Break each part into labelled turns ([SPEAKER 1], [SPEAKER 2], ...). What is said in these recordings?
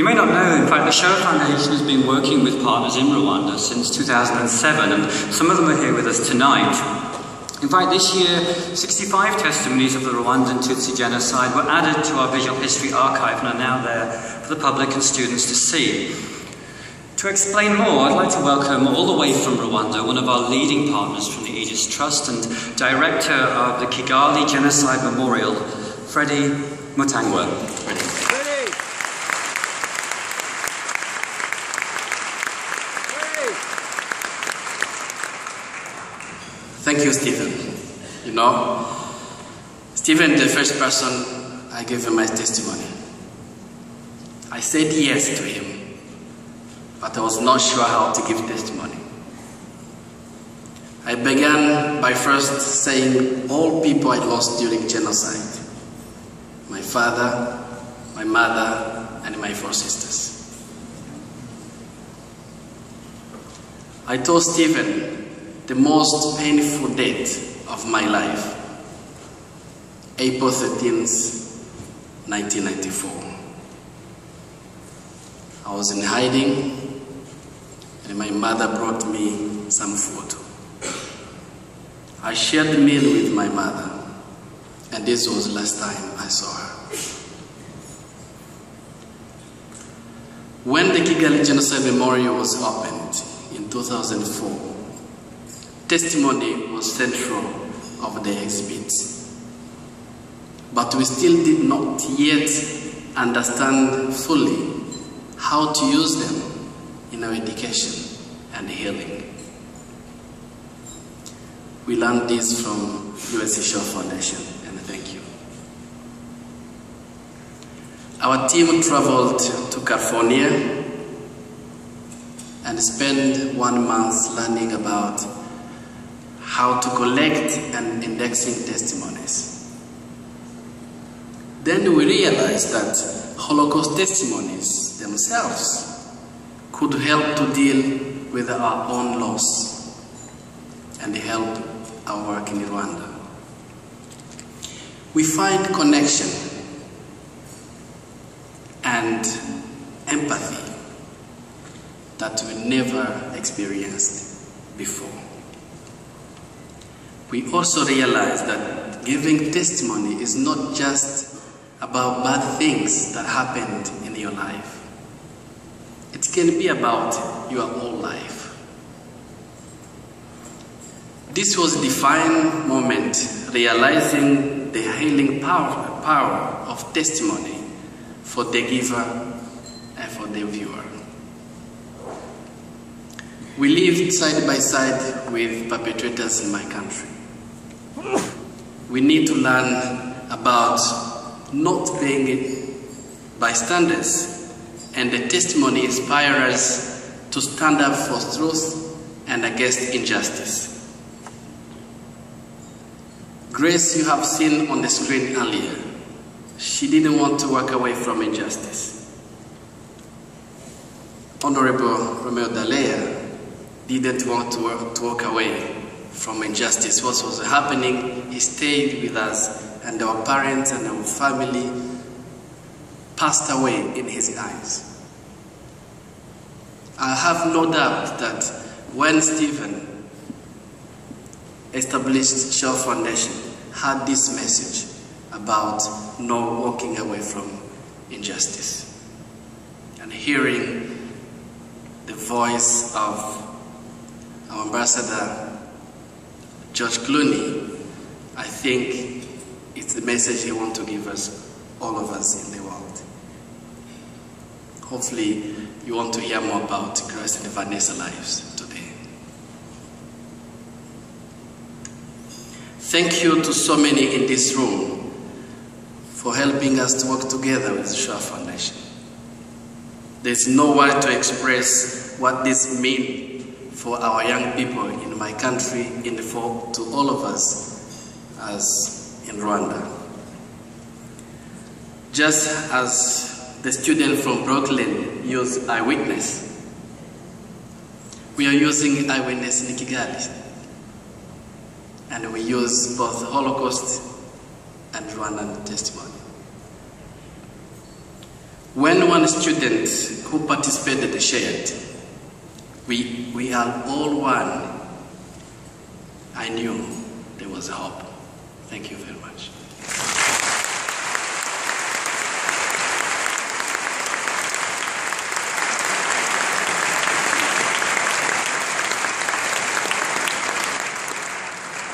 [SPEAKER 1] You may not know, in fact, the Shoah Foundation has been working with partners in Rwanda since 2007, and some of them are here with us tonight. In fact, this year, 65 testimonies of the Rwandan Tutsi genocide were added to our visual history archive and are now there for the public and students to see. To explain more, I'd like to welcome all the way from Rwanda one of our leading partners from the Aegis Trust and director of the Kigali Genocide Memorial, Freddy Mutanguha. Freddy.
[SPEAKER 2] Thank you, Stephen. You know, Stephen is the first person I gave him my testimony. I said yes to him, but I was not sure how to give testimony. I began by first saying all people I lost during genocide: my father, my mother, and my 4 sisters. I told Stephen the most painful date of my life, April 13th, 1994. I was in hiding, and my mother brought me some food. I shared the meal with my mother, and this was the last time I saw her. When the Kigali Genocide Memorial was opened in 2004, testimony was central of the exhibit, but we still did not yet understand fully how to use them in our education and healing. We learned this from Shoah Foundation, and thank you. Our team traveled to California and spent 1 month learning about how to collect and indexing testimonies. Then we realized that Holocaust testimonies themselves could help to deal with our own loss and help our work in Rwanda. We find connection and empathy that we never experienced before. We also realize that giving testimony is not just about bad things that happened in your life. It can be about your whole life. This was a defining moment, realizing the healing power of testimony for the giver and for the viewer. We lived side by side with perpetrators in my country. We need to learn about not being bystanders, and the testimony inspires us to stand up for truth and against injustice. Grace, you have seen on the screen earlier, she didn't want to walk away from injustice. Honorable Romeo Dalea didn't want to walk away from injustice. What was happening, he stayed with us, and our parents and our family passed away in his eyes. I have no doubt that when Stephen established Shoah Foundation, had this message about no walking away from injustice, and hearing the voice of our ambassador George Clooney, I think it's the message he wants to give us, all of us in the world. Hopefully you want to hear more about Grace and Vanessa's lives today. Thank you to so many in this room for helping us to work together with the Shoah Foundation. There's no word to express what this means for our young people in my country, to all of us as in Rwanda. Just as the student from Brooklyn used eyewitness, we are using eyewitness in Kigali. And we use both Holocaust and Rwandan testimony. When one student who participated shared, we are all one, I knew there was hope. Thank you very much.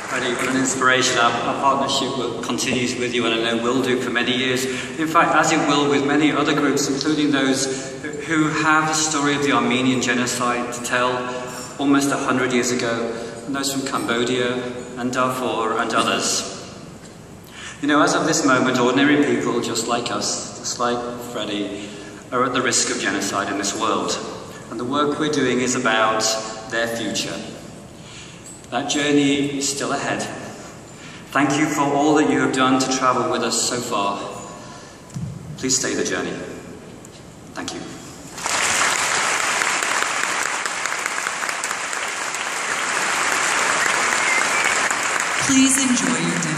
[SPEAKER 1] Freddy, what an inspiration. Our partnership continues with you, and I know will do for many years. In fact, as it will with many other groups, including those who have the story of the Armenian genocide to tell almost 100 years ago, and those from Cambodia and Darfur and others. You know, as of this moment, ordinary people just like us, just like Freddy, are at the risk of genocide in this world. And the work we're doing is about their future. That journey is still ahead. Thank you for all that you have done to travel with us so far. Please stay the journey. Thank you.
[SPEAKER 3] Please enjoy your dinner.